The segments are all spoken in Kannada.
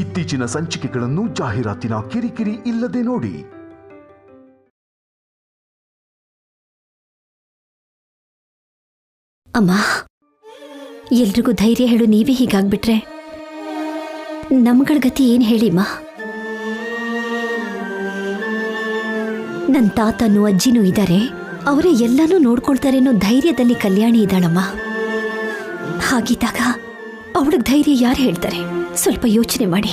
ಇತ್ತೀಚಿನ ಸಂಚಿಕೆಗಳನ್ನು ಜಾಹೀರಾತಿನ ಕಿರಿಕಿರಿ ಇಲ್ಲದೆ ನೋಡಿ. ಅಮ್ಮ, ಎಲ್ರಿಗೂ ಧೈರ್ಯ ಹೇಳು. ನೀವೇ ಹೀಗಾಗ್ಬಿಟ್ರೆ ನಮ್ಗಳ ಗತಿ ಏನ್ ಹೇಳಿಮ್ಮ? ನನ್ನ ತಾತನೂ ಅಜ್ಜಿನೂ ಇದ್ದಾರೆ, ಅವರೇ ಎಲ್ಲಾನು ನೋಡ್ಕೊಳ್ತಾರೆ ಅನ್ನೋ ಧೈರ್ಯದಲ್ಲಿ ಕಲ್ಯಾಣಿ ಇದ್ದಾಳಮ್ಮ. ಹಾಗಿದ್ದಾಗ ಅವಳಿಗೆ ಧೈರ್ಯ ಯಾರು ಹೇಳ್ತಾರೆ? ಸ್ವಲ್ಪ ಯೋಚನೆ ಮಾಡಿ.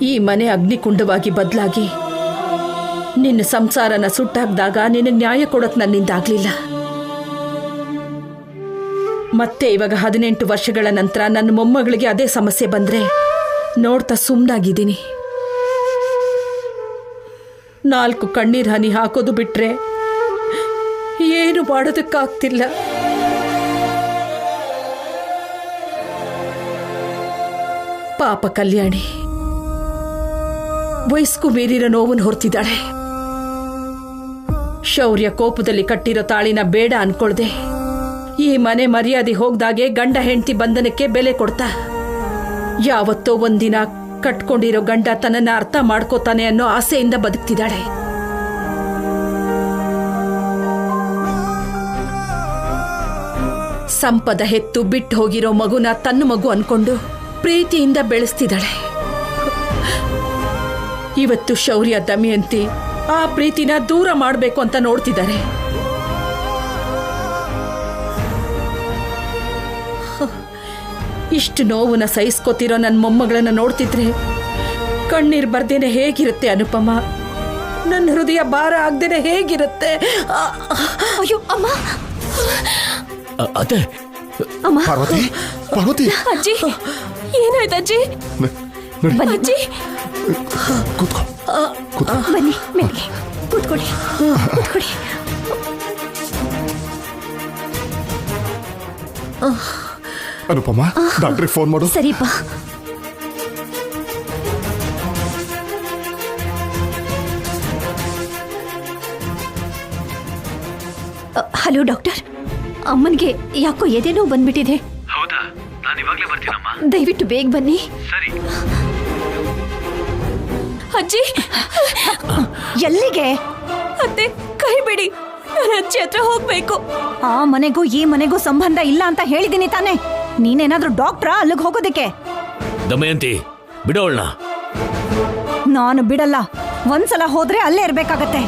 ಈ ಮನೆ ಅಗ್ನಿಕುಂಡವಾಗಿ ಬದಲಾಗಿ ನಿನ್ನ ಸಂಸಾರನ ಸುಟ್ಟಾಕ್ದಾಗ ನಿನ್ನ ನ್ಯಾಯ ಕೊಡೋಕ್ ನನ್ನಿಂದ ಆಗ್ಲಿಲ್ಲ. ಮತ್ತೆ ಇವಾಗ 18 ವರ್ಷಗಳ ನಂತರ ನನ್ನ ಮೊಮ್ಮಗಳಿಗೆ ಅದೇ ಸಮಸ್ಯೆ ಬಂದ್ರೆ ನೋಡ್ತಾ ಸುಮ್ಮನಾಗಿದ್ದೀನಿ. 4 ಕಣ್ಣೀರ್ ಹನಿ ಹಾಕೋದು ಬಿಟ್ರೆ ಏನು ಮಾಡೋದಕ್ಕಾಗ್ತಿಲ್ಲ. ಪಾಪ ಕಲ್ಯಾಣಿ ವಯಸ್ಸು ಮೀರಿರೋ ನೋವನ್ನು ಹೊರ್ತಿದ್ದಾಳೆ. ಶೌರ್ಯ ಕೋಪದಲ್ಲಿ ಕಟ್ಟಿರೋ ತಾಳಿನ ಬೇಡ ಅನ್ಕೊಳ್ದೆ ಈ ಮನೆ ಮರ್ಯಾದೆ ಹೋಗ್ದಾಗೆ ಗಂಡ ಹೆಂಡತಿ ಬಂಧನಕ್ಕೆ ಬೆಲೆ ಕೊಡ್ತಾ ಯಾವತ್ತೋ ಒಂದಿನ ಕಟ್ಕೊಂಡಿರೋ ಗಂಡ ತನ್ನನ್ನ ಅರ್ಥ ಮಾಡ್ಕೋತಾನೆ ಅನ್ನೋ ಆಸೆಯಿಂದ ಬದುಕ್ತಿದ್ದಾಳೆ. ಸಂಪದ ಹೆತ್ತು ಬಿಟ್ಟು ಹೋಗಿರೋ ಮಗುನ ತನ್ನ ಮಗು ಅನ್ಕೊಂಡು ಪ್ರೀತಿಯಿಂದ ಬೆಳೆಸ್ತಿದ್ದಾಳೆ. ಇವತ್ತು ಶೌರ್ಯ ದಮಯಂತಿ ಆ ಪ್ರೀತಿನ ದೂರ ಮಾಡಬೇಕು ಅಂತ ನೋಡ್ತಿದ್ದಾರೆ. ಇಷ್ಟು ನೋವನ್ನ ಸಹಿಸ್ಕೋತಿರೋ ನನ್ನ ಮೊಮ್ಮಗಳನ್ನ ನೋಡ್ತಿದ್ರೆ ಕಣ್ಣೀರ್ ಬರ್ದೇನೆ ಹೇಗಿರುತ್ತೆ ಅನುಪಮ? ನನ್ನ ಹೃದಯ ಭಾರ ಆಗ್ದೇನೆ ಹೇಗಿರುತ್ತೆ? ಅಯ್ಯೋ ಅಮ್ಮ, ಅತ್ತೆ, ಅಮ್ಮ, ಪಾರ್ವತಿ, ಪಾರ್ವತಿ, ಅಜ್ಜಿ, ಏನಾಯ್ತು ಅಜ್ಜಿ? ಅಜ್ಜಿ, ಕೂತ್ಕೋ, ಬನ್ನಿ ಮೇಲ್ಗೆ ಕೂತ್ಕೊಳ್ಳಿ, ಕೂತ್ಕೊಳ್ಳಿ. ಅನುಪಮ, ಡಾಕ್ಟ್ರಿಗೆ ಫೋನ್ ಮಾಡು. ಸರಿಪ್ಪ. ಹಲೋ ಡಾಕ್ಟರ್, ಅಮ್ಮನಿಗೆ ಯಾಕೋ ಎದೆನೋ ಬಂದ್ಬಿಟ್ಟಿದೆ. ಹೌದಾ? ನಾನು ಇವಾಗಲೇ ಬರ್ತೀನಮ್ಮ. ದಯವಿಟ್ಟು ಬೇಗ ಬನ್ನಿ. ಸರಿ. ಅಜ್ಜಿ, ಎಲ್ಲಿಗೆ? ಅತ್ತೆ, ಕೈ ಬಿಡಿ, ನಾನು ಅಜ್ಜಿ ಹತ್ರ ಹೋಗ್ಬೇಕು. ಆ ಮನೆಗೂ ಈ ಮನೆಗೂ ಸಂಬಂಧ ಇಲ್ಲ ಅಂತ ಹೇಳಿದೀನಿ ತಾನೆ. ನೀನೇನಾದ್ರೂ ಡಾಕ್ಟ್ರಾ ಅಲ್ಲಿಗೆ ಹೋಗೋದಕ್ಕೆ? ದಮಯಂತಿ, ಬಿಡೋಳ್ನ. ನಾನು ಬಿಡಲ್ಲ. ಒಂದ್ಸಲ ಹೋದ್ರೆ ಅಲ್ಲೇ ಇರ್ಬೇಕಾಗತ್ತೆ.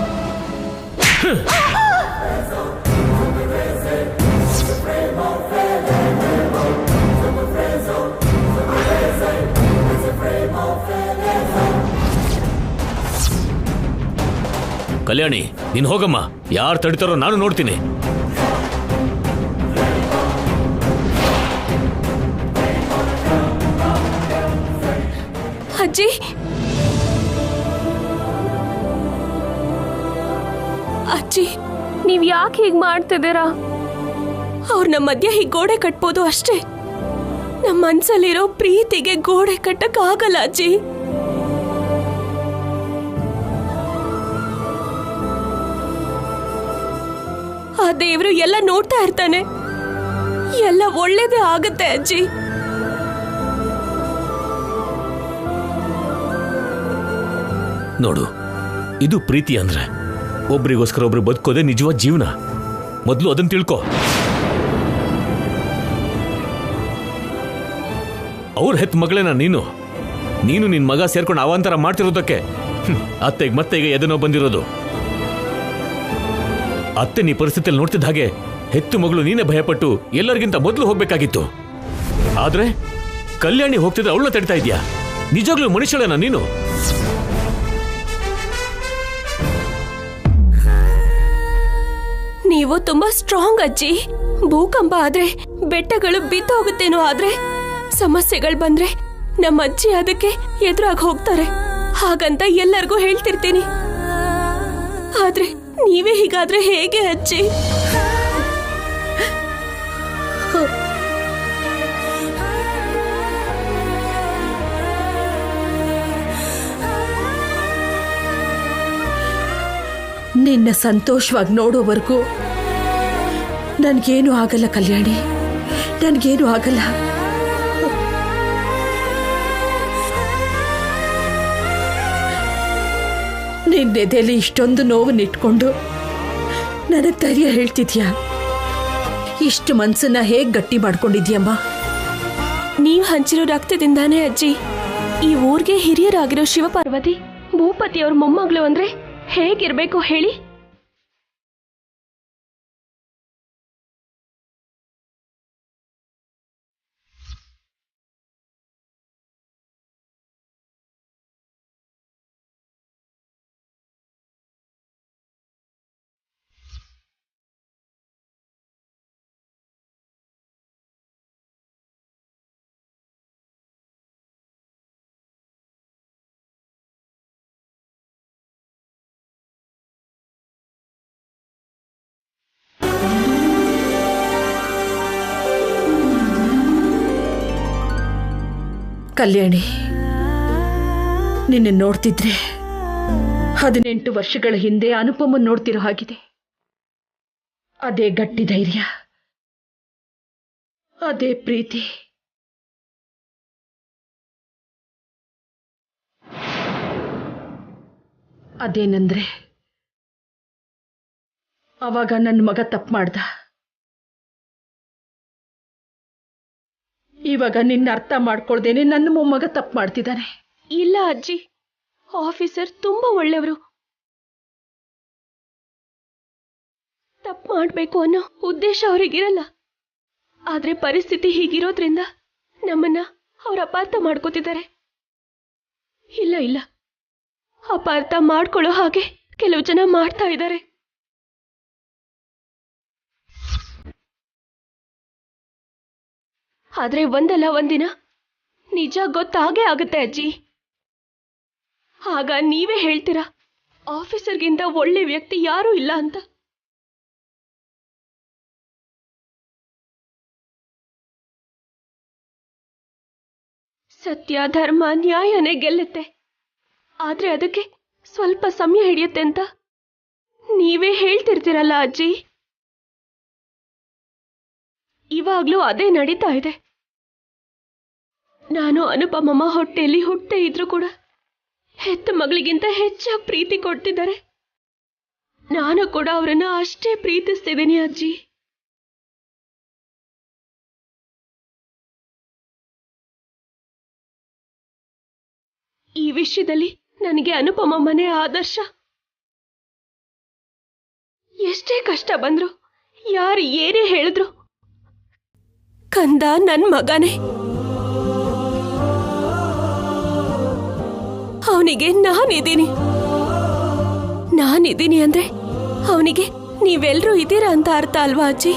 ಕಲ್ಯಾಣಿ, ನೀನ್ ಹೋಗಮ್ಮ. ಯಾರು ತಡಿತಾರೋ ನಾನು ನೋಡ್ತೀನಿ. ಅಜ್ಜಿ, ಅಜ್ಜಿ, ನೀವ್ ಯಾಕೆ ಹೀಗ್ ಮಾಡ್ತಿದ್ದೀರಾ? ಅವ್ರ ನಮ್ಮ ಮಧ್ಯ ಹೀಗ್ ಗೋಡೆ ಕಟ್ಬೋದು ಅಷ್ಟೇ. ನಮ್ಮ ಮನ್ಸಲ್ಲಿರೋ ಪ್ರೀತಿಗೆ ಗೋಡೆ ಕಟ್ಟಕ್ ಆಗಲ್ಲ ಅಜ್ಜಿ. ಆ ದೇವ್ರು ಎಲ್ಲ ನೋಡ್ತಾ ಇರ್ತಾನೆ. ಎಲ್ಲ ಒಳ್ಳೇದೇ ಆಗತ್ತೆ ಅಜ್ಜಿ. ನೋಡು, ಇದು ಪ್ರೀತಿ ಅಂದ್ರೆ ಒಬ್ರಿಗೋಸ್ಕರ ಒಬ್ರು ಬದುಕೋದೇ ನಿಜವಾದ ಜೀವನ. ಮೊದಲು ಅದನ್ನ ತಿಳ್ಕೊ. ಅವ್ರ ಹೆತ್ ಮಗಳೇನ ನೀನು? ನಿನ್ ಮಗ ಸೇರ್ಕೊಂಡು ಅವಾಂತರ ಮಾಡ್ತಿರೋದಕ್ಕೆ ಅತ್ತೆಗೆ ಮತ್ತೆ ಈಗ ಎದನೋ ಬಂದಿರೋದು. ಅತ್ತೆ ನೀ ಪರಿಸ್ಥಿತಿಯಲ್ಲಿ ನೋಡ್ತಿದ್ದ ಹಾಗೆ ಹೆತ್ತು ಮಗಳು ನೀನೇ ಭಯಪಟ್ಟು ಎಲ್ಲರಿಗಿಂತ ಮೊದಲು ಹೋಗ್ಬೇಕಾಗಿತ್ತು. ಆದ್ರೆ ಕಲ್ಯಾಣಿ ಹೋಗ್ತಿದ್ರೆ ಅವಳನ್ನ ತಡಿತಾ ಇದೀಯಾ? ನಿಜವಾಗ್ಲೂ ಮನುಷ್ಯಳೇನ ನೀನು? ನೀವು ತುಂಬಾ ಸ್ಟ್ರಾಂಗ್ ಅಜ್ಜಿ. ಭೂಕಂಪ ಆದ್ರೆ ಬೆಟ್ಟಗಳು ಬಿದ್ದೋಗುತ್ತೇನೋ, ಆದ್ರೆ ಸಮಸ್ಯೆಗಳು ಬಂದ್ರೆ ನಮ್ಮ ಅಜ್ಜಿ ಅದಕ್ಕೆ ಎದುರಾಗಿ ಹೋಗ್ತಾರೆ. ಹಾಗಂತ ಎಲ್ಲರಿಗೂ ಹೇಳ್ತಿರ್ತೀನಿ. ಆದ್ರೆ ನೀವೇ ಹೀಗಾದ್ರೆ ಹೇಗೆ ಅಜ್ಜಿ? ನಿನ್ನ ಸಂತೋಷವಾಗಿ ನೋಡೋವರೆಗೂ ನನ್ಗೇನು ಆಗಲ್ಲ ಕಲ್ಯಾಣಿ, ನನ್ಗೇನು ಆಗಲ್ಲ. ನಿನ್ನ ಎದೆಯಲ್ಲಿ ಇಷ್ಟೊಂದು ನೋವನ್ನಿಟ್ಕೊಂಡು ನನಗೆ ಧೈರ್ಯ ಹೇಳ್ತಿದ್ಯಾ? ಇಷ್ಟು ಮನ್ಸನ್ನ ಹೇಗೆ ಗಟ್ಟಿ ಮಾಡ್ಕೊಂಡಿದ್ಯಮ್ಮ? ನೀವ್ ಹಂಚಿರೋ ರಕ್ತದಿಂದಾನೇ ಅಜ್ಜಿ ಈ ಊರ್ಗೆ ಹಿರಿಯರಾಗಿರೋ ಶಿವಪಾರ್ವತಿ ಭೂಪತಿ ಅವ್ರ ಮೊಮ್ಮಗಳು ಅಂದ್ರೆ ಹೇಗಿರ್ಬೇಕು ಹೇಳಿ? ಕಲ್ಯಾಣಿ, ನಿನ್ನ ನೋಡ್ತಿದ್ರೆ 18 ವರ್ಷಗಳ ಹಿಂದೆ ಅನುಪಮನ್ ನೋಡ್ತಿರೋ ಹಾಗಿದೆ. ಅದೇ ಗಟ್ಟಿ ಧೈರ್ಯ, ಅದೇ ಪ್ರೀತಿ. ಅದೇನಂದ್ರೆ ಅವಾಗ ನನ್ನ ಮಗ ತಪ್ಪು ಮಾಡ್ದ. ಇವಾಗ ನಿನ್ನ ಅರ್ಥ ಮಾಡ್ಕೊಳ್ದೇನೆ ನನ್ನ ಮೊಮ್ಮಗ ತಪ್ಪು ಮಾಡ್ತಿದ್ದಾನೆ. ಇಲ್ಲ ಅಜ್ಜಿ, ಆಫೀಸರ್ ತುಂಬಾ ಒಳ್ಳೆಯವರು. ತಪ್ಪು ಮಾಡ್ಬೇಕು ಅನ್ನೋ ಉದ್ದೇಶ ಅವರಿಗಿರಲ್ಲ. ಆದ್ರೆ ಪರಿಸ್ಥಿತಿ ಹೀಗಿರೋದ್ರಿಂದ ನಮ್ಮನ್ನ ಅವ್ರ ಅಪಾರ್ಥ ಮಾಡ್ಕೋತಿದ್ದಾರೆ. ಇಲ್ಲ ಇಲ್ಲ, ಅಪಾರ್ಥ ಮಾಡ್ಕೊಳ್ಳೋ ಹಾಗೆ ಕೆಲವು ಜನ ಮಾಡ್ತಾ ಇದ್ದಾರೆ. ಆದ್ರೆ ಒಂದಲ್ಲ ಒಂದಿನ ನಿಜ ಗೊತ್ತಾಗೇ ಆಗುತ್ತೆ ಅಜ್ಜಿ. ಆಗ ನೀವೇ ಹೇಳ್ತೀರಾ ಆಫೀಸರ್ಗಿಂತ ಒಳ್ಳೆ ವ್ಯಕ್ತಿ ಯಾರೂ ಇಲ್ಲ ಅಂತ. ಸತ್ಯ, ಧರ್ಮ, ನ್ಯಾಯನೇ ಗೆಲ್ಲುತ್ತೆ. ಆದ್ರೆ ಅದಕ್ಕೆ ಸ್ವಲ್ಪ ಸಮಯ ಹಿಡಿಯುತ್ತೆ ಅಂತ ನೀವೇ ಹೇಳ್ತಿರ್ತೀರಲ್ಲ ಅಜ್ಜಿ. ಇವಾಗ್ಲೂ ಅದೇ ನಡೀತಾ ಇದೆ. ನಾನು ಅನುಪಮಮ್ಮ ಹೊಟ್ಟೆಯಲ್ಲಿ ಹುಟ್ಟೆ ಇದ್ರು ಕೂಡ ಹೆತ್ತ ಮಗಳಿಗಿಂತ ಹೆಚ್ಚಾಗಿ ಪ್ರೀತಿ ಕೊಡ್ತಿದ್ದಾರೆ. ನಾನು ಕೂಡ ಅವರನ್ನ ಅಷ್ಟೇ ಪ್ರೀತಿಸ್ತಿದ್ದೀನಿ ಅಜ್ಜಿ. ಈ ವಿಷಯದಲ್ಲಿ ನನಗೆ ಅನುಪಮಮ್ಮನೇ ಆದರ್ಶ. ಎಷ್ಟೇ ಕಷ್ಟ ಬಂದ್ರು, ಯಾರು ಏನೇ ಹೇಳಿದ್ರು, ಕಂದ ನನ್ ಮಗನೇ. ಅವನಿಗೆ ನಾನಿದ್ದೀನಿ ಅಂದ್ರೆ ಅವನಿಗೆ ನೀವೆಲ್ಲರೂ ಇದ್ದೀರಾ ಅಂತ ಅರ್ಥ ಅಲ್ವಾ ಅಜ್ಜಿ?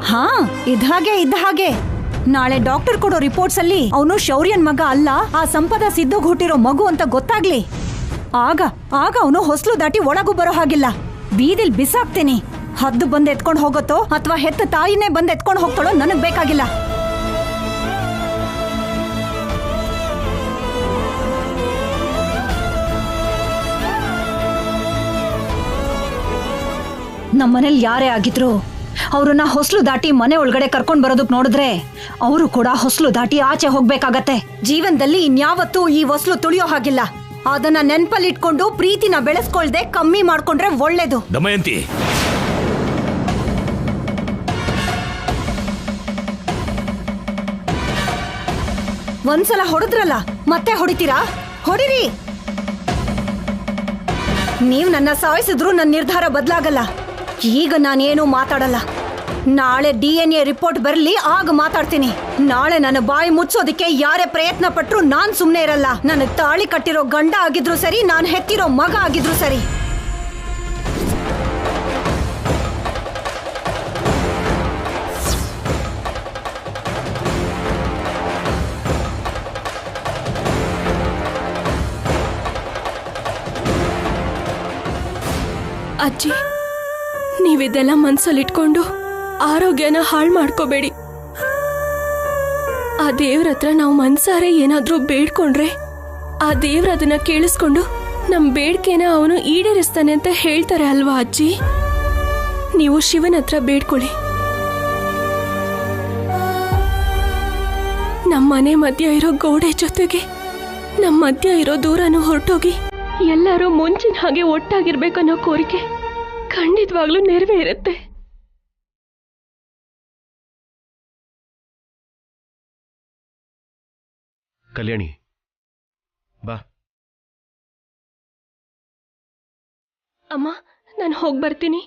ಹಾ, ಇದ್ದ ಹಾಗೆ ನಾಳೆ ಡಾಕ್ಟರ್ ಕೊಡೋ ರಿಪೋರ್ಟ್ಸ್ ಅಲ್ಲಿ ಅವನು ಶೌರ್ಯನ್ ಮಗ ಅಲ್ಲ, ಆ ಸಂಪದ ಸಿದ್ಧಗ್ ಹುಟ್ಟಿರೋ ಮಗು ಅಂತ ಗೊತ್ತಾಗ್ಲಿ. ಆಗ ಅವನು ಹೊಸ್ಲು ದಾಟಿ ಒಳಗೂ ಬರೋ ಹಾಗಿಲ್ಲ. ಬೀದಿಲ್ ಬಿಸಾಕ್ತೀನಿ. ಹದ್ದು ಬಂದ್ ಎತ್ಕೊಂಡು ಹೋಗುತ್ತೋ ಅಥವಾ ಹೆತ್ತ ತಾಯಿನೇ ಬಂದ್ ಎತ್ಕೊಂಡು ಹೋಗ್ತಾಳೋ ನನಗ್ ಬೇಕಾಗಿಲ್ಲ. ನಮ್ಮನೇಲಿ ಯಾರೇ ಆಗಿದ್ರು ಅವ್ರನ್ನ ಹೊಸ್ಲು ದಾಟಿ ಮನೆ ಒಳಗಡೆ ಕರ್ಕೊಂಡ್ ಬರೋದಕ್ ನೋಡಿದ್ರೆ ಅವರು ಕೂಡ ಹೊಸ್ಲು ದಾಟಿ ಆಚೆ ಹೋಗ್ಬೇಕಾಗತ್ತೆ. ಜೀವನದಲ್ಲಿ ಇನ್ಯಾವತ್ತೂ ಈ ಹೊಸ್ಲು ತುಳಿಯೋ ಹಾಗಿಲ್ಲ. ಅದನ್ನ ನೆನ್ಪಲ್ಲಿ ಇಟ್ಕೊಂಡು ಪ್ರೀತಿನ ಬೆಳೆಸ್ಕೊಳ್ದೆ ಕಮ್ಮಿ ಮಾಡ್ಕೊಂಡ್ರೆ ಒಳ್ಳೇದು. ದಮಯಂತಿ, ಒಂದ್ಸಲ ಹೊಡೆದ್ರಲ್ಲ, ಮತ್ತೆ ಹೊಡಿತೀರಾ? ಹೊಡಿರಿ. ನೀವ್ ನನ್ನ ಸಾಯಿಸಿದ್ರು ನನ್ನ ನಿರ್ಧಾರ ಬದಲಾಗಲ್ಲ. ಈಗ ನಾನೇನು ಮಾತಾಡಲ್ಲ. ನಾಳೆ DNA ರಿಪೋರ್ಟ್ ಬರಲಿ, ಆಗ ಮಾತಾಡ್ತೀನಿ. ನಾಳೆ ನನ್ನ ಬಾಯಿ ಮುಚ್ಚೋದಕ್ಕೆ ಯಾರೇ ಪ್ರಯತ್ನ ಪಟ್ರು ನಾನ್ ಸುಮ್ನೆ ಇರಲ್ಲ. ನನಗ್ ತಾಳಿ ಕಟ್ಟಿರೋ ಗಂಡ ಆಗಿದ್ರು ಸರಿ, ನಾನ್ ಹೆತ್ತಿರೋ ಮಗ ಆಗಿದ್ರು ಸರಿ. ಅಜ್ಜಿ, ನೀವಿದೆಲ್ಲ ಮನ್ಸಲ್ಲಿಟ್ಕೊಂಡು ಆರೋಗ್ಯನ ಹಾಳು ಮಾಡ್ಕೋಬೇಡಿ. ಆ ದೇವ್ರ ಹತ್ರ ನಾವು ಮನ್ಸಾರೆ ಏನಾದ್ರೂ ಬೇಡ್ಕೊಂಡ್ರೆ ಆ ದೇವ್ರ ಅದನ್ನ ಕೇಳಿಸ್ಕೊಂಡು ನಮ್ ಬೇಡ್ಕೆನ ಅವನು ಈಡೇರಿಸ್ತಾನೆ ಅಂತ ಹೇಳ್ತಾರೆ ಅಲ್ವಾ ಅಜ್ಜಿ? ನೀವು ಶಿವನ ಹತ್ರ ಬೇಡ್ಕೊಳ್ಳಿ. ನಮ್ಮ ಮನೆ ಮಧ್ಯ ಇರೋ ಗೋಡೆ ಜೊತೆಗೆ ನಮ್ಮ ಮಧ್ಯ ಇರೋ ದೂರನೂ ಹೊರಟೋಗಿ ಎಲ್ಲರೂ ಮುಂಚಿನ ಹಾಗೆ ಒಟ್ಟಾಗಿರ್ಬೇಕನ್ನೋ ಕೋರಿಕೆ ಖಂಡಿತವಾಗ್ಲೂ ನೆರವೇರುತ್ತೆ. ಕಲ್ಯಾಣಿ ಬಾ. ಅಮ್ಮ, ನಾನು ಹೋಗಿ ಬರ್ತೀನಿ.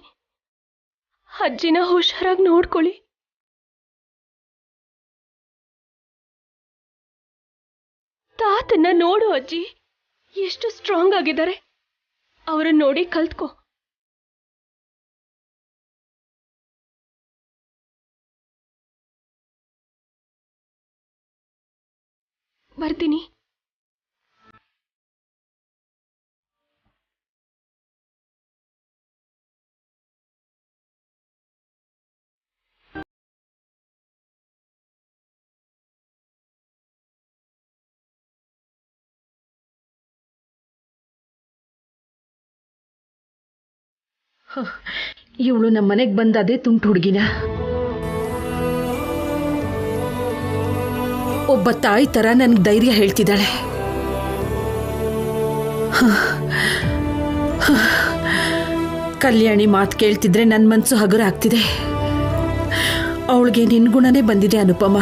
ಅಜ್ಜಿನ ಹುಷಾರಾಗಿ ನೋಡ್ಕೊಳ್ಳಿ. ತಾತನ್ನ ನೋಡು ಅಜ್ಜಿ, ಎಷ್ಟು ಸ್ಟ್ರಾಂಗ್ ಆಗಿದ್ದಾರೆ. ಅವರನ್ನ ನೋಡಿ ಕಲ್ತ್ಕೋ. ಬರ್ತೀನಿ. ಇವಳು ನಮ್ಮ ಮನೆಗೆ ಬಂದ ಅದೇ ತುಂಟು ಹುಡುಗಿನ. ಒಬ್ಬ ತಾಯಿ ತರ ನನಗೆ ಧೈರ್ಯ ಹೇಳ್ತಿದ್ದಾಳೆ. ಕಲ್ಯಾಣಿ ಮಾತು ಕೇಳ್ತಿದ್ರೆ ನನ್ನ ಮನಸ್ಸು ಹಗುರ ಆಗ್ತಿದೆ. ಅವಳಿಗೆ ನಿನ್ ಗುಣನೇ ಬಂದಿದೆ ಅನುಪಮ.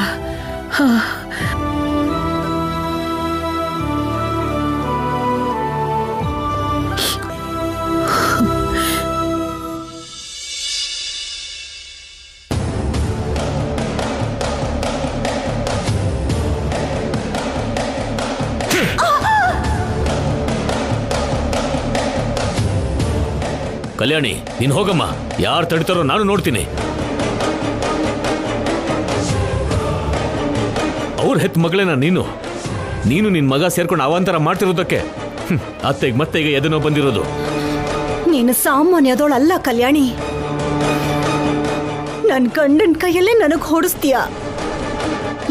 ಕಲ್ಯಾಣಿ, ನೀನ್ ಹೋಗಮ್ಮ. ಯಾರು ತಡಿತಾರೋ ನಾನು ನೋಡ್ತೀನಿ. ಅವ್ರ ಹೆತ್ ಮಗಳೇನ ನೀನು ನಿನ್ ಮಗ ಸೇರ್ಕೊಂಡು ಅವಾಂತರ ಮಾಡ್ತಿರೋದಕ್ಕೆ ಅತ್ತೆಗೆ ಮತ್ತೆ ಈಗ ಎದನೋ ಬಂದಿರೋದು. ನೀನು ಸಾಮಾನ್ಯದೋಳಲ್ಲ ಕಲ್ಯಾಣಿ. ನನ್ ಗಂಡನ ಕೈಯಲ್ಲೇ ನನಗ್ ಹೊಡಿಸ್ತೀಯ.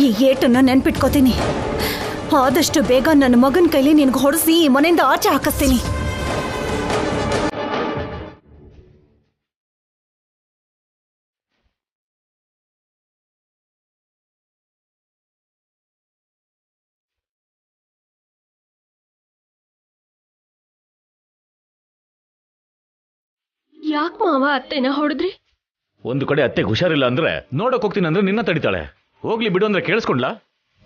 ಈ ಏಟನ್ನ ನೆನ್ಪಿಟ್ಕೋತೀನಿ. ಆದಷ್ಟು ಬೇಗ ನನ್ನ ಮಗನ ಕೈಲಿ ನಿನ್ಗೆ ಹೊಡಿಸಿ ಈ ಮನೆಯಿಂದ ಆಚೆ ಹಾಕಿಸ್ತೀನಿ. ಯಾಕೆ ಮಾವ ಅತ್ತೆನ ಹೊಡೆದ್ರಿ? ಒಂದು ಕಡೆ ಅತ್ತೆಗೆ ಹುಷಾರಿಲ್ಲ ಅಂದ್ರೆ ನೋಡಕ್ ಹೋಗ್ತೀನಿ ಅಂದ್ರೆ ನಿನ್ನ ತಡಿತಾಳೆ. ಹೋಗ್ಲಿ ಬಿಡು ಅಂದ್ರೆ ಕೇಳಿಸ್ಕೊಂಡ್ಲಾ?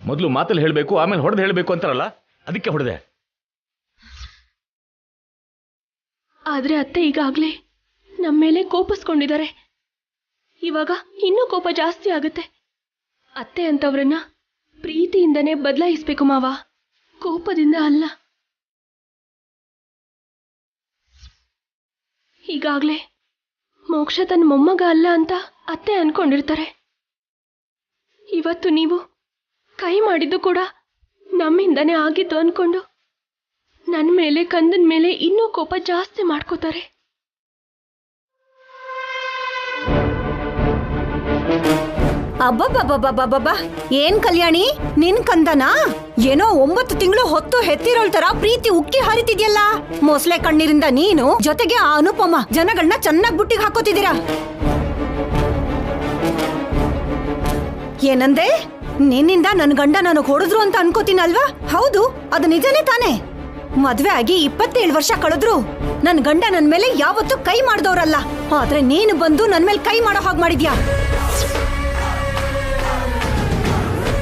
ಮೊದಲು ಮಾತಲ್ಲಿ ಹೇಳ್ಬೇಕು, ಆಮೇಲೆ ಹೊಡೆದು ಹೇಳ್ಬೇಕು ಅಂತಾರಲ್ಲ, ಅದಕ್ಕೆ ಹೊಡೆದೆ. ಆದ್ರೆ ಅತ್ತೆ ಈಗಾಗ್ಲೇ ನಮ್ಮ ಮೇಲೆ ಕೋಪಿಸ್ಕೊಂಡಿದ್ದಾರೆ. ಇವಾಗ ಇನ್ನೂ ಕೋಪ ಜಾಸ್ತಿ ಆಗುತ್ತೆ. ಅತ್ತೆ ಅಂತವ್ರನ್ನ ಪ್ರೀತಿಯಿಂದನೇ ಬದಲಾಯಿಸ್ಬೇಕು ಮಾವ, ಕೋಪದಿಂದ ಅಲ್ಲ. ಈಗಾಗ್ಲೇ ಮೋಕ್ಷ ತನ್ನ ಮೊಮ್ಮಗ ಅಲ್ಲ ಅಂತ ಅತ್ತೆ ಅನ್ಕೊಂಡಿರ್ತಾರೆ. ಇವತ್ತು ನೀವು ಕೈ ಮಾಡಿದ್ದು ಕೂಡ ನಮ್ಮಿಂದನೇ ಆಗಿದ್ದು ಅನ್ಕೊಂಡು ನನ್ನ ಮೇಲೆ ಕಂದನ ಮೇಲೆ ಇನ್ನೂ ಕೋಪ ಜಾಸ್ತಿ ಮಾಡ್ಕೋತಾರೆ. ಅಬ್ಬಬ್ಬಬ್ಬಬ್ಬಬ್ಬ, ಏನ್ ಕಲ್ಯಾಣಿ, ನಿನ್ ಕಂದನಾ? ಏನೋ 9 ತಿಂಗಳು ಹೊತ್ತು ಹೆತ್ತಿರೋಳ್ ತರ ಪ್ರೀತಿ ಉಕ್ಕಿ ಹರಿತಿದ್ಯಲ್ಲ. ಮೊಸಳೆ ಕಣ್ಣೀರಿಂದ ನೀನು ಜೊತೆಗೆ ಆ ಅನುಪಮ ಜನಗಳನ್ನ ಚೆನ್ನಾಗ್ ಬುಟ್ಟಿಗೆ ಹಾಕೋತಿದ್ದೀರಾ. ಏನಂದೆ? ನಿನ್ನಿಂದ ನನ್ ಗಂಡ ನನಗ್ ಹೊಡೆದ್ರು ಅಂತ ಅನ್ಕೋತೀನಲ್ವಾ? ಹೌದು, ಅದು ನಿಜನೇ ತಾನೆ. ಮದ್ವೆ ಆಗಿ 27 ವರ್ಷ ಕಳೆದ್ರು ನನ್ ಗಂಡ ನನ್ ಮೇಲೆ ಯಾವತ್ತೂ ಕೈ ಮಾಡ್ದವ್ರಲ್ಲ. ಆದ್ರೆ ನೀನು ಬಂದು ನನ್ ಮೇಲೆ ಕೈ ಮಾಡೋ ಹಾಗೆ ಮಾಡಿದ್ಯಾ.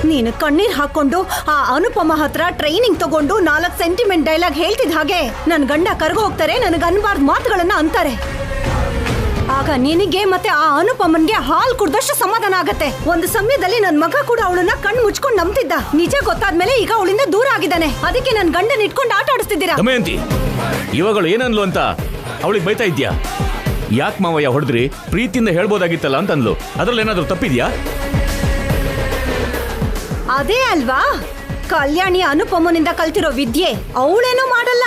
ನೀನು ಕಣ್ಣೀರ್ ಹಾಕೊಂಡು ಆ ಅನುಪಮ ಹತ್ರ ಟ್ರೈನಿಂಗ್ ತಗೊಂಡು 4 ಸೆಂಟಿಮೆಂಟ್ ಡೈಲಾಗ್ ಹೇಳ್ತಿದ್ ಹಾಗೆ ನನ್ ಗಂಡ ಕರ್ಗ ಹೋಗ್ತಾರೆ, ನನಗೆ ಅನ್ಬಾರ್ದು ಮಾತುಗಳನ್ನ ಅಂತಾರೆ. ಆಗ ನಿನಗೆ ಮತ್ತೆ ಆ ಅನುಪಮನ್ಗೆ ಹಾಲ್ ಕುಡ್ದಷ್ಟು ಸಮಾಧಾನ ಆಗತ್ತೆ. ಒಂದು ಸಮಯದಲ್ಲಿ ನನ್ ಮಗ ಕೂಡ ಅವಳನ್ನ ಕಣ್ ಮುಚ್ಕೊಂಡು ನಂಬ್ತಿದ್ದ. ನಿಜ ಗೊತ್ತಾದ್ಮೇಲೆ ಈಗ ಅವಳಿಂದ ದೂರ ಆಗಿದ್ದಾನೆ. ಅದಕ್ಕೆ ನನ್ ಗಂಡನ ಇಟ್ಕೊಂಡು ಆಟ ಆಡಿಸ್ತಿದ್ದೀರಾ. ದಮಯಂತಿ, ಇವಾಗಳು ಏನನ್ಲು ಅಂತ ಅವಳಿಗೆ ಬೈತಾ ಇದ್ಯಾ? ಯಾಕೆ ಮಾವಯ್ಯ ಹೊಡೆದ್ರಿ? ಪ್ರೀತಿಯಿಂದ ಹೇಳ್ಬೋದಾಗಿತ್ತಲ್ಲ ಅಂತ ಅಂದ್ಲು. ಅದ್ರಲ್ಲಿ ಏನಾದ್ರೂ ತಪ್ಪಿದ್ಯಾ? ಅದೇ ಅಲ್ವಾ ಕಲ್ಯಾಣಿ ಅನುಪಮನಿಂದ ಕಲ್ತಿರೋ ವಿದ್ಯೆ. ಅವಳೇನೋ ಮಾಡಲ್ಲ.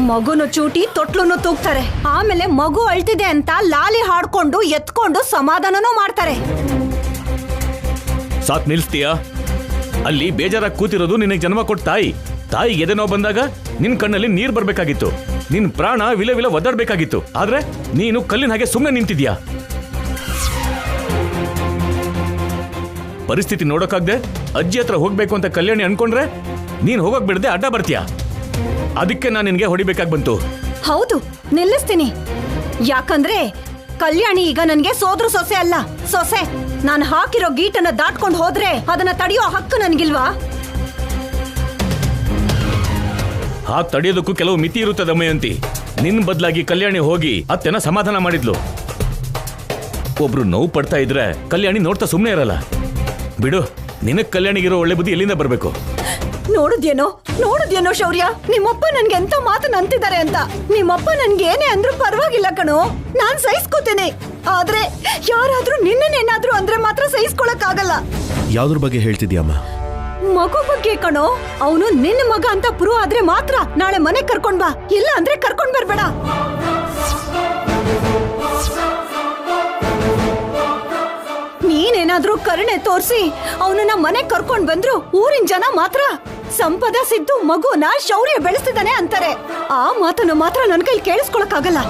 ಮಗುನು ಚೂಟಿ ತೊಟ್ಲುನು ತೂಗ್ತಾರೆ. ಆಮೇಲೆ ಮಗು ಅಳ್ತಿದೆ ಅಂತ ಲಾಲಿ ಹಾಡ್ಕೊಂಡು ಎತ್ಕೊಂಡು ಸಮಾಧಾನನೂ ಮಾಡ್ತಾರೆ. ಸಾಕ್ ನಿಲ್ಸ್ತೀಯಾ? ಅಲ್ಲಿ ಬೇಜಾರಾಗಿ ಕೂತಿರೋದು ನಿನಗೆ ಜನ್ಮ ಕೊಟ್ಟ ತಾಯಿ. ತಾಯಿಗೆ ಎದೆನೋ ಬಂದಾಗ ನಿನ್ ಕಣ್ಣಲ್ಲಿ ನೀರ್ ಬರ್ಬೇಕಾಗಿತ್ತು, ನಿನ್ ಪ್ರಾಣ ವಿಲ ವಿಲ ಒದ್ದಾಡ್ಬೇಕಾಗಿತ್ತು. ಆದ್ರೆ ನೀನು ಕಲ್ಲಿನ ಹಾಗೆ ಸುಮ್ಮನೆ ನಿಂತಿದ್ಯಾ. ಪರಿಸ್ಥಿತಿ ನೋಡೋಕಾಗ್ದೆ ಅಜ್ಜಿ ಹತ್ರ ಹೋಗ್ಬೇಕು ಅಂತ ಕಲ್ಯಾಣಿ ಅನ್ಕೊಂಡ್ರೆ ನೀನ್ ಹೋಗಕ್ ಬಿಡದೆ ಅಡ್ಡ ಬರ್ತೀಯ. ಅದಕ್ಕೆ ನಾನು ನಿನ್ಗೆ ಹೊಡಿಬೇಕಾಗಿ ಬಂತು. ಹೌದು, ನಿಲ್ಲಿಸ್ತೀನಿ. ಯಾಕಂದ್ರೆ ಕಲ್ಯಾಣಿ ಈಗ ನನ್ಗೆ ಸೋದ್ರ ಸೊಸೆ ಅಲ್ಲ, ಸೊಸೆ. ನಾನು ಹಾಕಿರೋ ಗೀಟನ್ನ ದಾಟ್ಕೊಂಡು ಹೋದ್ರೆ ಅದನ್ನ ತಡೆಯೋ ಹಕ್ಕು ನನ್ಗಿಲ್ವಾ? ಹಾಗೆ ತಡೆಯೋದಕ್ಕೂ ಕೆಲವು ಮಿತಿ ಇರುತ್ತೆ ದಮಯಂತಿ. ನಿನ್ ಬದಲಾಗಿ ಕಲ್ಯಾಣಿ ಹೋಗಿ ಅತ್ತೆನ ಸಮಾಧಾನ ಮಾಡಿದ್ಲು. ಒಬ್ರು ನೋವು ಪಡ್ತಾ ಇದ್ರೆ ಕಲ್ಯಾಣಿ ನೋಡ್ತಾ ಸುಮ್ಮನೆ ಇರಲ್ಲ. ಬಿಡು, ನಿನಗ್ ಕಲ್ಯಾಣಿಗಿರೋ ಒಳ್ಳೆ ಬುದ್ಧಿ ಎಲ್ಲಿಂದ ಬರ್ಬೇಕು? ನೋಡಿದ್ಯೇನೋ ಶೌರ್ಯ, ನಿಮ್ಮಪ್ಪ ನನ್ಗೆ ಎಂತ ಮಾತನ್ನ ಅಂತಿದ್ದಾರೆ ಅಂತ. ನಿಮ್ಮಪ್ಪ ನನ್ಗೆ ಏನೇ ಅಂದ್ರೂ ಪರವಾಗಿಲ್ಲ ಕಣೋ, ನಾನ್ ಸಹಿಸ್ಕೋತೇನೆ. ಆದ್ರೆ ಯಾರಾದ್ರೂ ನಿನ್ನೇನಾದ್ರೂ ಅಂದ್ರೆ ಮಾತ್ರ ಸಹಿಸ್ಕೊಳಕ್ ಆಗಲ್ಲ. ಯಾವ್ದ್ರ ಬಗ್ಗೆ ಹೇಳ್ತಿದ್ಯಮ್ಮ? ಮಗು ಬಗ್ಗೆ ಕಣೋ. ಅವನು ನಿನ್ನ ಮಗ ಅಂತ ಪ್ರೂವ್ ಆದ್ರೆ ಮಾತ್ರ ನಾಳೆ ಮನೆ ಕರ್ಕೊಂಡ್ ಬಾ, ಇಲ್ಲ ಅಂದ್ರೆ ಕರ್ಕೊಂಡ್ ಬರ್ಬೇಡ. ನೀನೇನಾದ್ರೂ ಕರುಣೆ ತೋರ್ಸಿ ಅವನನ್ನ ಮನೆ ಕರ್ಕೊಂಡ್ ಬಂದ್ರು ಊರಿನ ಜನ ಮಾತ್ರ ಸಂಪದ ಸಿದ್ದು ಮಗುನ ಶೌರ್ಯ ಬೆಳೆಸ್ತಿದ್ದಾನೆ ಅಂತಾರೆ. ಆ ಮಾತನ್ನು ಮಾತ್ರ ನನ್ ಕೈಲಿ ಕೇಳಿಸ್ಕೊಳಕ್ ಆಗಲ್ಲ.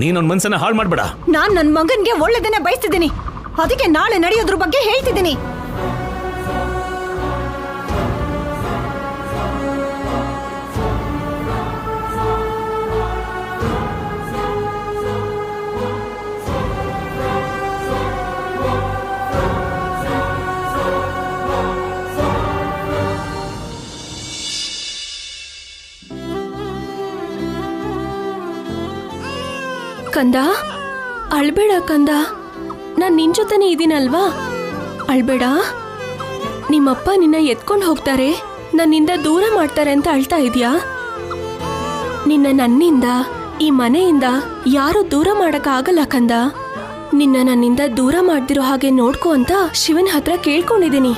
ನೀನೊಂದ್ ಮನ್ಸನ್ನ ಹಾಳು ಮಾಡ್ಬೇಡ. ನಾನ್ ನನ್ ಮಗನ್ಗೆ ಒಳ್ಳೆದನ್ನೇ ಬಯಸ್ತಿದ್ದೀನಿ. ಅದಕ್ಕೆ ನಾಳೆ ನಡೆಯೋದ್ರ ಬಗ್ಗೆ ಹೇಳ್ತಿದ್ದೀನಿ. ಕಂದ, ಅಳ್ಬೇಡ ಕಂದ, ನಾನ್ ನಿನ್ ಜೊತೆನೇ ಇದೀನಲ್ವಾ, ಅಳ್ಬೇಡ. ನಿಮ್ಮಪ್ಪ ನಿನ್ನ ಎತ್ಕೊಂಡು ಹೋಗ್ತಾರೆ, ನನ್ನಿಂದ ದೂರ ಮಾಡ್ತಾರೆ ಅಂತ ಅಳ್ತಾ ಇದೀಯಾ? ನಿನ್ನ ನನ್ನಿಂದ, ಈ ಮನೆಯಿಂದ ಯಾರು ದೂರ ಮಾಡಕ್ ಆಗಲ್ಲ ಕಂದ. ನಿನ್ನ ನನ್ನಿಂದ ದೂರ ಮಾಡ್ದಿರೋ ಹಾಗೆ ನೋಡ್ಕೊ ಅಂತ ಶಿವನ ಹತ್ರ ಕೇಳ್ಕೊಂಡಿದ್ದೀನಿ.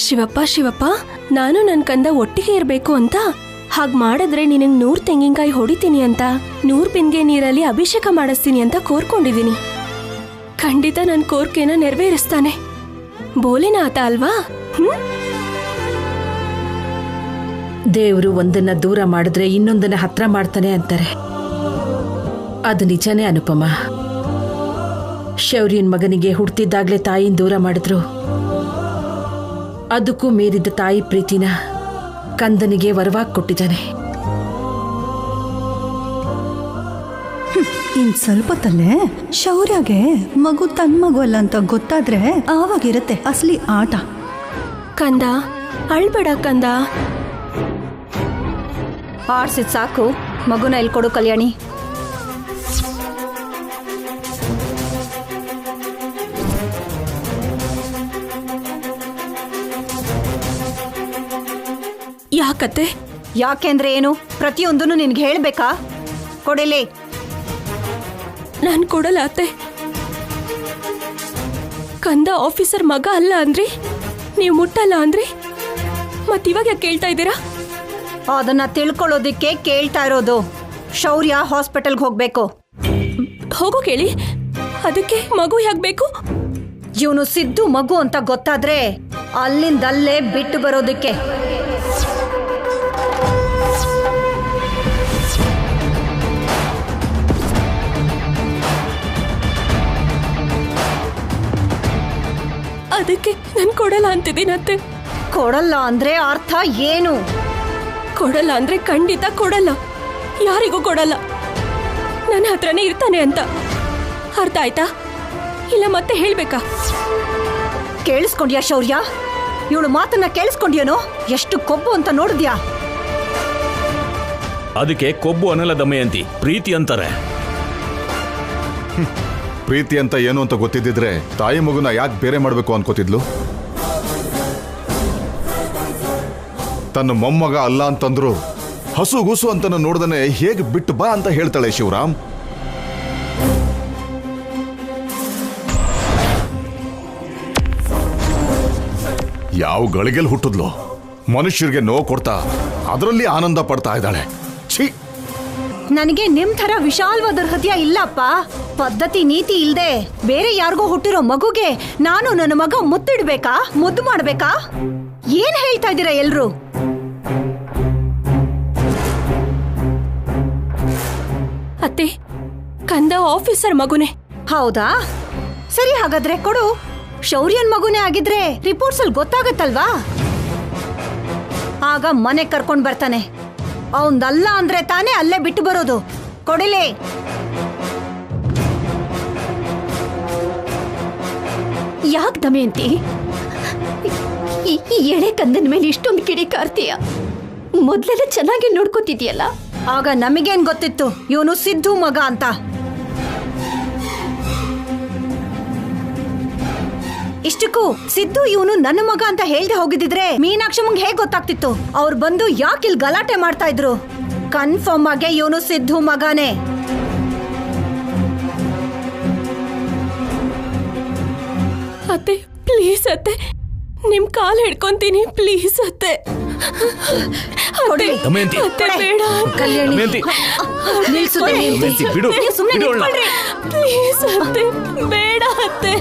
ಶಿವಪ್ಪ ಶಿವಪ್ಪ, ನಾನು ನನ್ ಕಂದ ಒಟ್ಟಿಗೆ ಇರ್ಬೇಕು ಅಂತ, ಹಾಗ್ ಮಾಡಿದ್ರೆ ನಿನಗ್ 100 ತೆಂಗಿನಕಾಯಿ ಹೊಡಿತೀನಿ ಅಂತ, 100 ಬಿಂದಿಗೆ ನೀರಲ್ಲಿ ಅಭಿಷೇಕ ಮಾಡಿಸ್ತೀನಿ ಅಂತ ಕೋರ್ಕೊಂಡಿದ್ದೀನಿ. ಖಂಡಿತ ನನ್ ಕೋರ್ಕೆನ ನೆರವೇರಿಸ್ತಾನೆ. ಬೋಲೆನಾಥ ಅಲ್ವಾ? ದೇವರು ಒಂದನ್ನ ದೂರ ಮಾಡಿದ್ರೆ ಇನ್ನೊಂದನ್ನ ಹತ್ರ ಮಾಡ್ತಾನೆ ಅಂತಾರೆ. ಅದು ನಿಜನೇ ಅನುಪಮ. ಶೌರ್ಯನ್ ಮಗನಿಗೆ ಹುಡ್ತಿದ್ದಾಗ್ಲೇ ತಾಯಿನ ದೂರ ಮಾಡಿದ್ರು. ಅದಕ್ಕೂ ಮೀರಿದ ತಾಯಿ ಪ್ರೀತಿನ ಕಂದನಿಗೆ ವರವಾಗಿ ಕೊಟ್ಟಿದ್ದಾನೆ. ಇನ್ ಸ್ವಲ್ಪತ್ತಲ್ಲೇ ಶೌರ್ಯಗೆ ಮಗು ತನ್ ಮಗು ಅಲ್ಲ ಅಂತ ಗೊತ್ತಾದ್ರೆ ಆವಾಗಿರುತ್ತೆ ಅಸಲಿ ಆಟ. ಕಂದ, ಅಳ್ಬೇಡ ಕಂದ. ಆಡ್ಸಿದ್ ಸಾಕು, ಮಗುನ ಇಲ್ಲಿ ಕೊಡು ಕಲ್ಯಾಣಿ. ಯಾಕತ್ತೆ? ಯಾಕೆಂದ್ರೆ ಏನು? ಪ್ರತಿಯೊಂದನ್ನು ನಿನ್ಗೆ ಹೇಳ್ಬೇಕಾ? ಕೊಡಿಲಿ. ನಾನ್ ಕೊಡಲ್ಲ ಅತ್ತೆ. ಕಂದ ಆಫೀಸರ್ ಮಗ ಅಲ್ಲ ಅಂದ್ರಿ, ನೀವು ಮುಟ್ಟಲ್ಲ ಅಂದ್ರಿ, ಮತ್ತಿವಾಗ ಯಾಕೆ ಕೇಳ್ತಾ ಇದ್ದೀರಾ? ಅದನ್ನ ತಿಳ್ಕೊಳ್ಳೋದಿಕ್ಕೆ ಕೇಳ್ತಾ ಇರೋದು. ಶೌರ್ಯ ಹಾಸ್ಪಿಟಲ್ಗೆ ಹೋಗ್ಬೇಕು. ಹೋಗೋ ಕೇಳಿ. ಅದಕ್ಕೆ ಮಗು ಯಾಕೆ ಬೇಕು? ಇವನು ಸಿದ್ದು ಮಗು ಅಂತ ಗೊತ್ತಾದ್ರೆ ಅಲ್ಲಿಂದಲ್ಲೇ ಬಿಟ್ಟು ಬರೋದಕ್ಕೆ. ಅದಕ್ಕೆ ನಾನು ಕೊಡಲ್ಲ ಅಂತಿದ್ದೀನತ್ತೆ. ಕೊಡಲ್ಲ ಅಂದ್ರೆ ಅರ್ಥ ಏನು? ಕೊಡಲ್ಲ ಅಂದ್ರೆ ಖಂಡಿತ ಕೊಡಲ್ಲ, ಯಾರಿಗೂ ಕೊಡಲ್ಲ. ನನ್ನ ಹತ್ರನೇ ಇರ್ತಾನೆ ಅಂತ ಅರ್ಥ ಆಯ್ತಾ? ಇಲ್ಲ ಮತ್ತೆ ಹೇಳ್ಬೇಕಾ? ಕೇಳಿಸ್ಕೊಂಡ್ಯಾ ಶೌರ್ಯ? ಇವಳು ಮಾತನ್ನ ಕೇಳಿಸ್ಕೊಂಡ್ಯೇನೋ? ಎಷ್ಟು ಕೊಬ್ಬು ಅಂತ ನೋಡಿದ್ಯಾ? ಅದಕ್ಕೆ ಕೊಬ್ಬು ಅನ್ನಲ್ಲ ದಮಯಂತಿ, ಪ್ರೀತಿ ಅಂತಾರೆ. ಪ್ರೀತಿ ಅಂತ ಏನು ಅಂತ ಗೊತ್ತಿದ್ದಿದ್ರೆ ತಾಯಿ ಮಗುನ ಯಾಕೆ ಬೇರೆ ಮಾಡಬೇಕು ಅನ್ಕೋತಿದ್ಲು? ತನ್ನ ಮೊಮ್ಮಗ ಅಲ್ಲ ಅಂತಂದ್ರು ಹಸುಗೂಸು ಅಂತ ನೋಡ್ದನೆ ಹೇಗೆ ಬಿಟ್ಟು ಬಾ ಅಂತ ಹೇಳ್ತಾಳೆ ಶಿವರಾಮ್. ಯಾವ ಗಳಿಗೆಲ್ ಹುಟ್ಟಿದ್ಲು? ಮನುಷ್ಯರಿಗೆ ನೋವು ಕೊಡ್ತಾ ಅದರಲ್ಲಿ ಆನಂದ ಪಡ್ತಾ ಇದ್ದಾಳೆ. ಛೀ! ನನಗೆ ನಿಮ್ ಥರ ವಿಶಾಲವಾದ ಹೃದಯ ಇಲ್ಲಪ್ಪ. ಪದ್ಧತಿ ನೀತಿ ಇಲ್ದೆ ಬೇರೆ ಯಾರಿಗೋ ಹುಟ್ಟಿರೋ ಮಗುಗೆ ನಾನು ನನ್ನ ಮಗ ಮುತ್ತಿಡ್ಬೇಕಾ? ಮುದ್ದು ಮಾಡ್ಬೇಕಾ? ಏನ್ ಹೇಳ್ತಾ ಇದ್ದೀರಾ ಎಲ್ರು? ಅತ್ತೆ, ಕಂದ ಆಫೀಸರ್ ಮಗುನೆ. ಹೌದಾ? ಸರಿ, ಹಾಗಾದ್ರೆ ಕೊಡು. ಶೌರ್ಯನ್ ಮಗುನೇ ಆಗಿದ್ರೆ ರಿಪೋರ್ಟ್ಸ್ ಅಲ್ಲಿ ಗೊತ್ತಾಗತ್ತಲ್ವಾ? ಆಗ ಮನೆ ಕರ್ಕೊಂಡ್ ಬರ್ತಾನೆ. ಅವನ್ದಲ್ಲ ಅಂದ್ರೆ ತಾನೇ ಅಲ್ಲೇ ಬಿಟ್ಟು ಬರೋದು. ಕೊಡಿಲಿ. ಯಾಕೆ ದಮಯಂತಿ ಈ ಎಳೆ ಕಂದನ ಮೇಲೆ ಇಷ್ಟೊಂದು ಕಿಡಿಕಾರ್ತೀಯ? ಮೊದ್ಲೆಲ್ಲ ಚೆನ್ನಾಗಿ ನೋಡ್ಕೋತಿದ್ಯಲ್ಲ. ಆಗ ನಮಗೇನ್ ಗೊತ್ತಿತ್ತು ಇವನು ಸಿದ್ದು ಮಗ ಅಂತ? ಇಷ್ಟಕ್ಕೂ ಸಿದ್ದು ಇವನು ನನ್ನ ಮಗ ಅಂತ ಹೇಳ್ದೆ ಹೋಗಿದ್ರೆ ಮೀನಾಕ್ಷಮ್ಮಂಗ್ ಹೇಗ್ ಗೊತ್ತಾಗ್ತಿತ್ತು? ಅವ್ರು ಬಂದು ಯಾಕೆ ಇಲ್ಲಿ ಗಲಾಟೆ ಮಾಡ್ತಾ ಇದ್ರು? ಕನ್ಫರ್ಮ್ ಆಗಿ ಇವನು ಸಿದ್ದು ಮಗನೇ. ಅತ್ತೆ, ಪ್ಲೀಸ್ ಅತ್ತೆ, ನಿಮ್ ಕಾಲ್ ಹಿಡ್ಕೊಂತೀನಿ, ಪ್ಲೀಸ್ ಅತ್ತೆ. ಅತ್ತೆ, ದಮಯಂತಿ. ಅತ್ತೆ, ಬೇಡ. ಕಲ್ಯಾಣಿ, ದಮಯಂತಿ. ನಿಲ್ಸು ದಮಯಂತಿ. ದಮಯಂತಿ, ಬಿಡು. ನೀವು ಸುಮ್ನೆ ಬಿಡು ಅವ್ಳ್ನ. ನಿಂತ್ಕೊಳ್ರಿ. ಪ್ಲೀಸ್ ಅತ್ತೆ, ಬೇಡ ಅತ್ತೆ.